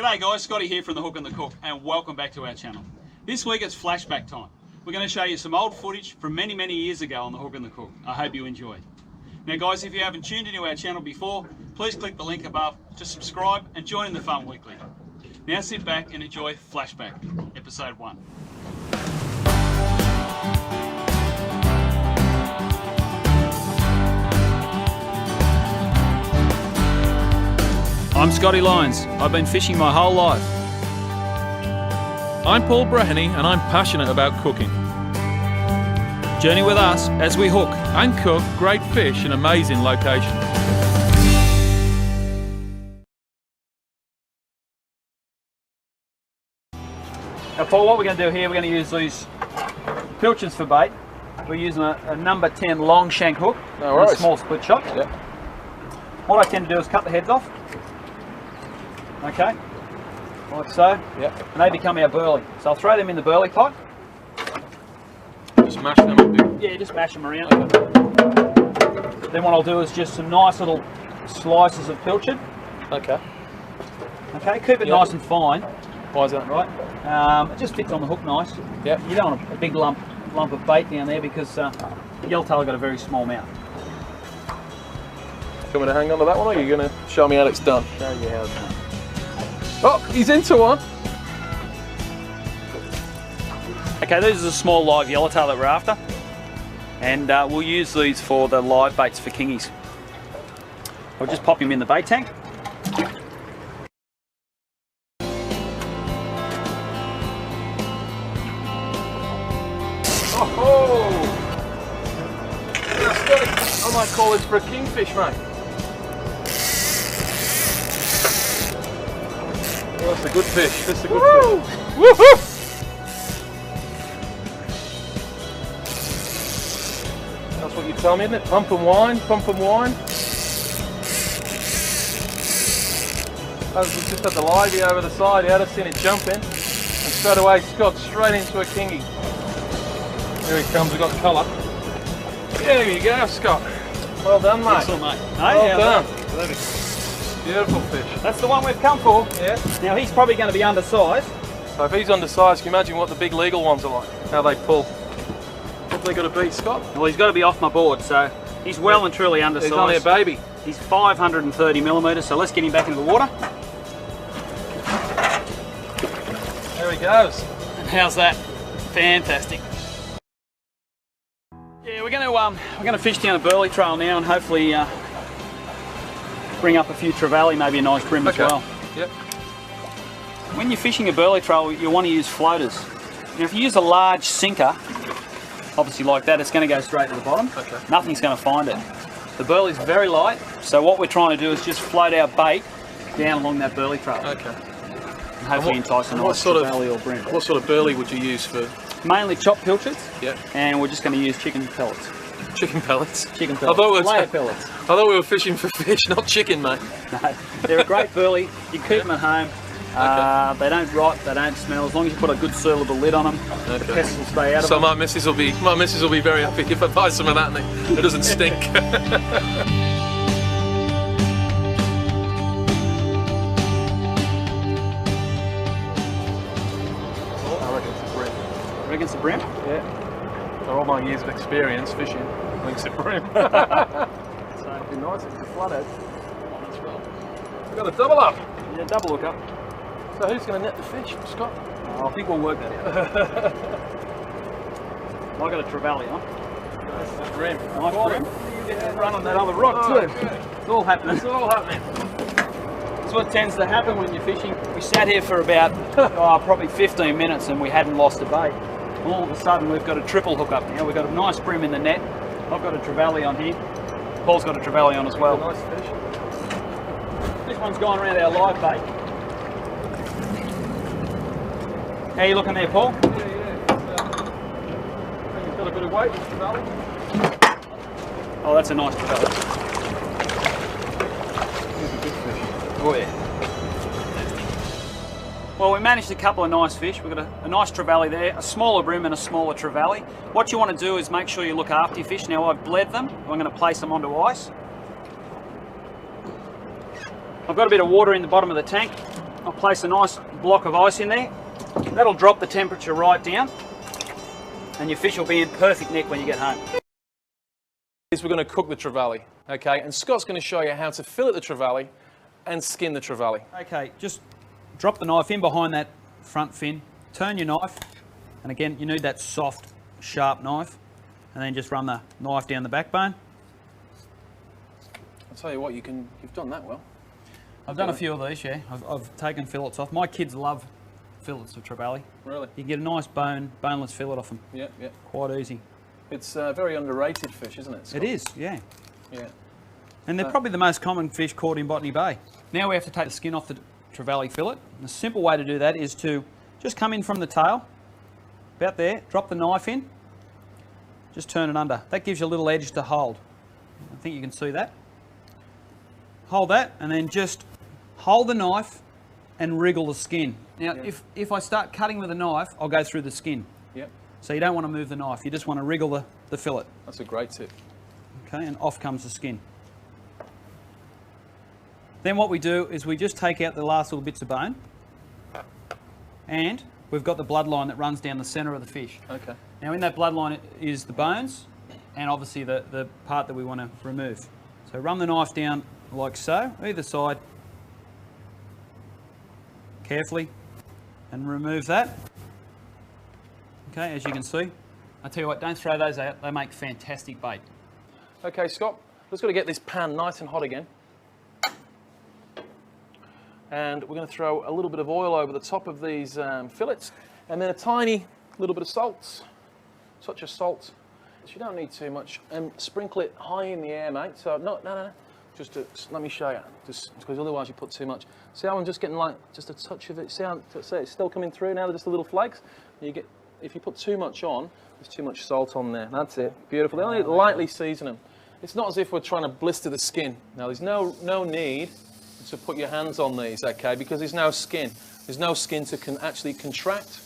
G'day guys, Scotty here from The Hook and the Cook, and welcome back to our channel. This week it's flashback time. We're going to show you some old footage from many years ago on The Hook and the Cook. I hope you enjoy. Now guys, if you haven't tuned into our channel before, please click the link above to subscribe and join in the fun weekly. Now sit back and enjoy Flashback, Episode 1. I'm Scotty Lyons. I've been fishing my whole life. I'm Paul Breheny and I'm passionate about cooking. Journey with us as we hook And cook great fish in amazing locations. Now Paul, what we're going to do here, we're going to use these pilchards for bait. We're using a number 10 long shank hook and a small split shot. Yep. What I tend to do is cut the heads off. Okay, like so. Yep. And they become our burley. So I'll throw them in the burley pot. Just mash them a bit. Yeah, just mash them around. Then what I'll do is just some nice little slices of pilchard. Okay. Okay, keep it nice and fine. Why is that? Right. It just fits on the hook nice. Yep. You don't want a big lump of bait down there because yellowtail got a very small mouth. Do you want me to hang on to that one, or are you going to show me how it's done? Show you how it's done. Oh, he's into one. Okay, these are the small live yellowtail that we're after, and we'll use these for the live baits for kingies. I'll just pop him in the bait tank. Oh! I might call this for a kingfish, mate. Oh, that's a good fish. That's a good fish. Woohoo! That's what you tell me, isn't it? Pump and wine, pump and wine. We just had the livey over the side. I'd have seen it jumping, and straight away Scott straight into a kingy. Here he comes. We've got the colour. There you go, Scott. Well done, mate. Excellent, mate. Well done. Perfect. Beautiful fish. That's the one we've come for. Yeah. Now he's probably going to be undersized. So if he's undersized, can you imagine what the big legal ones are like? How they pull. What's they got to be, Scott? Well, he's got to be off my board, so he's well and truly undersized. He's only a baby. He's 530 millimetres, so let's get him back into the water. There he goes. And how's that? Fantastic. Yeah, we're going to fish down a burley trail now and hopefully bring up a few trevally, maybe a nice bream as well. Yep. When you're fishing a burley trail, you want to use floaters. Now, if you use a large sinker, obviously like that, it's going to go straight to the bottom. Okay. Nothing's going to find it. The burley's very light, so what we're trying to do is just float our bait down along that burley trail. Okay. And hopefully entice a nice trevally or bream. What sort of burley would you use for? Mainly chopped pilchards. Yep. And we're just going to use chicken pellets. Chicken pellets? Chicken pellets. Layer pellets. I thought we were fishing for fish, not chicken, mate. No, they're a great burley. You keep them at home. Okay. They don't rot, they don't smell. As long as you put a good sealable lid on them, the pests will stay out of them. So my missus will be very happy if I buy some of that and it doesn't stink. I reckon it's a bream. Reckon it's a bream? Yeah. For all my years of experience fishing, I think it's a bream. So it'd be nice if you flooded. We've got a double up. Yeah, double hook up. So who's going to net the fish, Scott? I think we'll work that out. I got a trevally on. Nice bream. Nice bream. Run on that other rock too. It's all happening. It's all happening. That's what tends to happen when you're fishing. We sat here for about probably 15 minutes and we hadn't lost a bait. All of a sudden we've got a triple hook up now. We've got a nice bream in the net. I've got a trevally on here. Paul's got a trevally on as well. Nice fish. This one's gone around our live bait. How you looking there, Paul? Yeah. He's got a bit of weight, this trevally. Oh, that's a nice trevally. He's a good fish. Oh yeah. Well, we managed a couple of nice fish. We've got a nice trevally there, a smaller bream and a smaller trevally. What you want to do is make sure you look after your fish. Now I've bled them. I'm going to place them onto ice. I've got a bit of water in the bottom of the tank. I'll place a nice block of ice in there. That'll drop the temperature right down, and your fish will be in perfect nick when you get home. We're going to cook the trevally, okay? And Scott's going to show you how to fillet the trevally and skin the trevally. Okay, just drop the knife in behind that front fin, turn your knife, and again, you need that soft, sharp knife, and then just run the knife down the backbone. I'll tell you what, you've done that well. I've done a few of these, yeah. I've taken fillets off. My kids love fillets of trevally. Really? You get a nice boneless fillet off them. Yeah, yeah. Quite easy. It's a very underrated fish, isn't it, Scott? It is, yeah. Yeah. And they're probably the most common fish caught in Botany Bay. Now we have to take the skin off the trevally fillet. And the simple way to do that is to just come in from the tail, about there, drop the knife in, just turn it under. That gives you a little edge to hold. I think you can see that. Hold that, and then just hold the knife and wriggle the skin. Now, if I start cutting with a knife, I'll go through the skin. Yep. So you don't want to move the knife, you just want to wriggle the fillet. That's a great tip. Okay, and off comes the skin. Then what we do is we just take out the last little bits of bone, and we've got the bloodline that runs down the centre of the fish. Okay. Now in that bloodline is the bones, and obviously the part that we want to remove. So run the knife down like so, either side, carefully, and remove that. Okay, as you can see. I tell you what, don't throw those out, they make fantastic bait. Okay, Scott, let's got to get this pan nice and hot again. And we're going to throw a little bit of oil over the top of these fillets, and then a tiny little bit of salt, such as salt. So you don't need too much. Sprinkle it high in the air, mate. So no. Just let me show you. Just because otherwise you put too much. See how I'm just getting like just a touch of it. See how it's still coming through now. They're just the little flakes. If you put too much on, there's too much salt on there. That's it. Beautiful. They only lightly season them. It's not as if we're trying to blister the skin. Now there's no need to put your hands on these, okay? Because there's no skin. There's no skin to actually contract.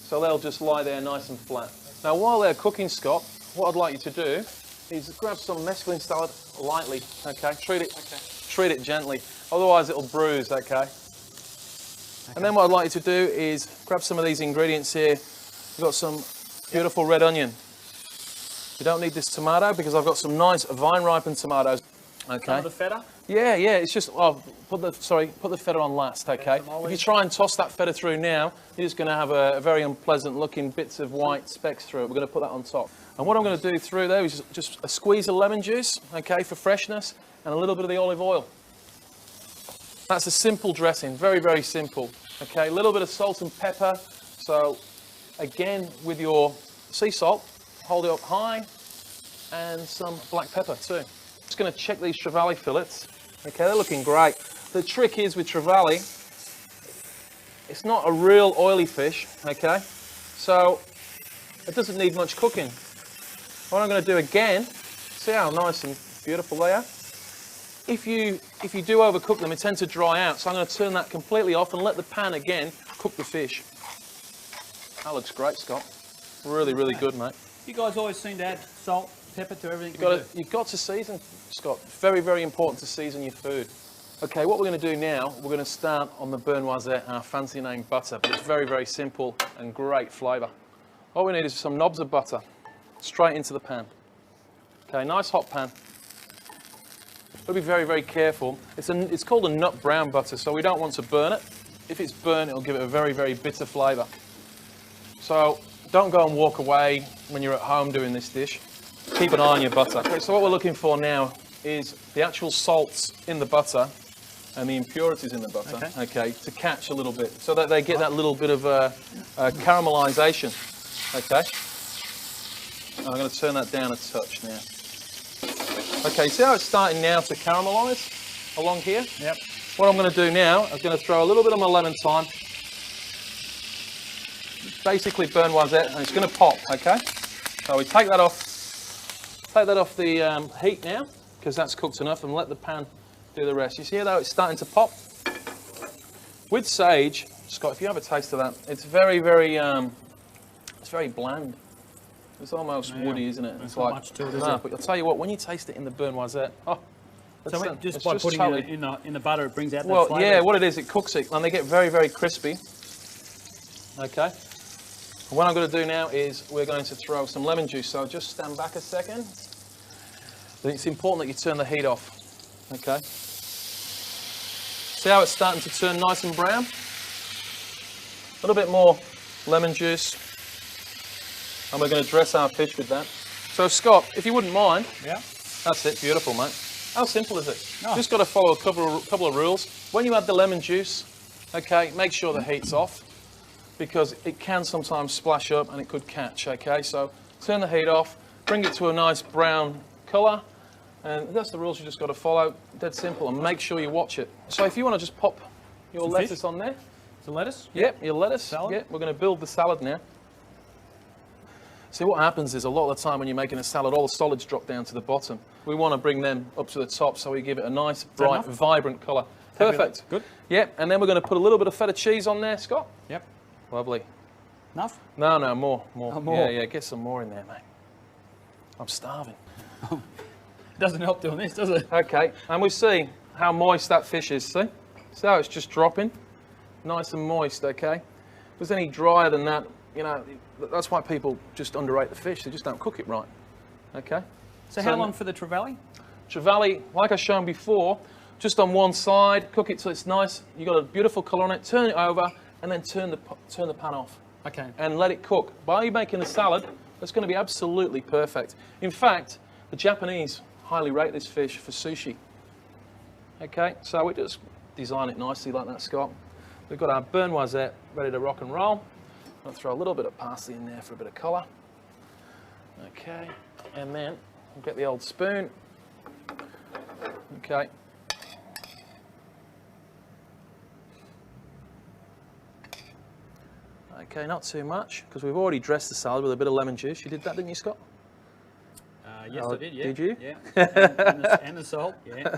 So they'll just lie there nice and flat. Now while they're cooking, Scott, what I'd like you to do is grab some mesclun salad lightly, okay? Treat it gently. Otherwise it'll bruise, okay? And then what I'd like you to do is grab some of these ingredients here. We've got some beautiful red onion. You don't need this tomato because I've got some nice vine-ripened tomatoes. Okay. Some of the feta? Yeah, it's just, put the feta on last, okay? If you try and toss that feta through now, you're just going to have a very unpleasant looking bits of white specks through it. We're going to put that on top. And what I'm going to do through there is just a squeeze of lemon juice, okay, for freshness, and a little bit of the olive oil. That's a simple dressing, very, very simple. Okay, a little bit of salt and pepper. So, again, with your sea salt, hold it up high, and some black pepper too. Just going to check these trevally fillets. Okay, they're looking great. The trick is with trevally, it's not a real oily fish, okay? So, it doesn't need much cooking. What I'm going to do again, see how nice and beautiful they are? If you do overcook them, they tend to dry out. So I'm going to turn that completely off and let the pan again cook the fish. That looks great, Scott. Really, really good, mate. You guys always seem to add salt, pepper to everything You've got to season, Scott. Very, very important to season your food. Okay, what we're going to do now, we're going to start on the beurre noisette, our fancy name butter. But it's very, very simple and great flavour. All we need is some knobs of butter straight into the pan. Okay, nice hot pan. Got to be very, very careful. It's called a nut brown butter, so we don't want to burn it. If it's burnt, it'll give it a very, very bitter flavour. So don't go and walk away when you're at home doing this dish. Keep an eye on your butter. Okay, so what we're looking for now is the actual salts in the butter and the impurities in the butter, okay, to catch a little bit, so that they get that little bit of caramelisation, okay? I'm going to turn that down a touch now. Okay, see how it's starting now to caramelise along here? Yep. What I'm going to do now, I'm going to throw a little bit of my lemon thyme, basically beurre noisette, and it's going to pop, okay? So we take that off the heat now, because that's cooked enough, and let the pan do the rest. You see how it's starting to pop? With sage, Scott, if you have a taste of that, it's very, very, it's very bland. It's almost woody, isn't it? It's like, much to it, is it? But I'll tell you what, when you taste it in the beurre noisette, oh, So just by putting it in the butter, it brings out that well, flavour? yeah, what it is, it cooks it, and they get very, very crispy. Okay. And what I'm going to do now is we're going to throw some lemon juice. So just stand back a second. It's important that you turn the heat off. Okay. See how it's starting to turn nice and brown? A little bit more lemon juice. And we're going to dress our fish with that. So Scott, if you wouldn't mind. Yeah. That's it, beautiful, mate. How simple is it? Oh. Just got to follow a couple of rules. When you add the lemon juice, okay, make sure the heat's off because it can sometimes splash up and it could catch, okay? So turn the heat off, bring it to a nice brown colour, and that's the rules you just got to follow. Dead simple, and make sure you watch it. So if you want to just pop your Some lettuce fish? on there. The lettuce? Yep, your lettuce. Salad? Yep, we're going to build the salad now. See, what happens is a lot of the time when you're making a salad, all the solids drop down to the bottom. We want to bring them up to the top so we give it a nice, bright, vibrant colour. Perfect. Good. Yep, and then we're going to put a little bit of feta cheese on there, Scott. Yep. Lovely. Enough? No, more. Oh, more. Yeah, get some more in there, mate. I'm starving. It doesn't help doing this, does it? Okay, and we see how moist that fish is, see? See how it's just dropping? Nice and moist, okay? If there's any drier than that, you know, that's why people just underrate the fish. They just don't cook it right, okay? So how long for the trevally? Trevally, like I shown before, just on one side, cook it till it's nice. You've got a beautiful colour on it, turn it over, and then turn the pan off. Okay. And let it cook. By making a salad, that's going to be absolutely perfect. In fact, the Japanese highly rate this fish for sushi. Okay, so we just design it nicely like that, Scott. We've got our burn noisette ready to rock and roll. I'll throw a little bit of parsley in there for a bit of colour. Okay, and then we'll get the old spoon. Okay. Okay, not too much, because we've already dressed the salad with a bit of lemon juice. You did that, didn't you, Scott? Yes, I did, yeah. Did you? Yeah. And the salt, yeah.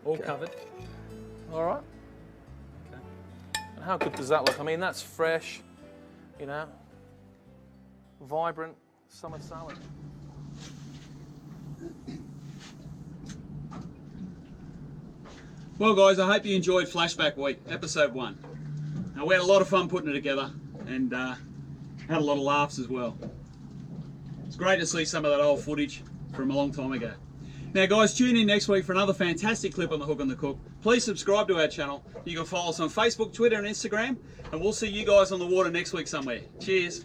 All covered. All right. Okay. And how good does that look? I mean, that's fresh, you know, vibrant summer salad. Well guys, I hope you enjoyed Flashback Week, episode 1. Now we had a lot of fun putting it together and had a lot of laughs as well. It's great to see some of that old footage from a long time ago. Now guys, tune in next week for another fantastic clip on The Hook on the Cook. Please subscribe to our channel. You can follow us on Facebook, Twitter and Instagram, and we'll see you guys on the water next week somewhere. Cheers.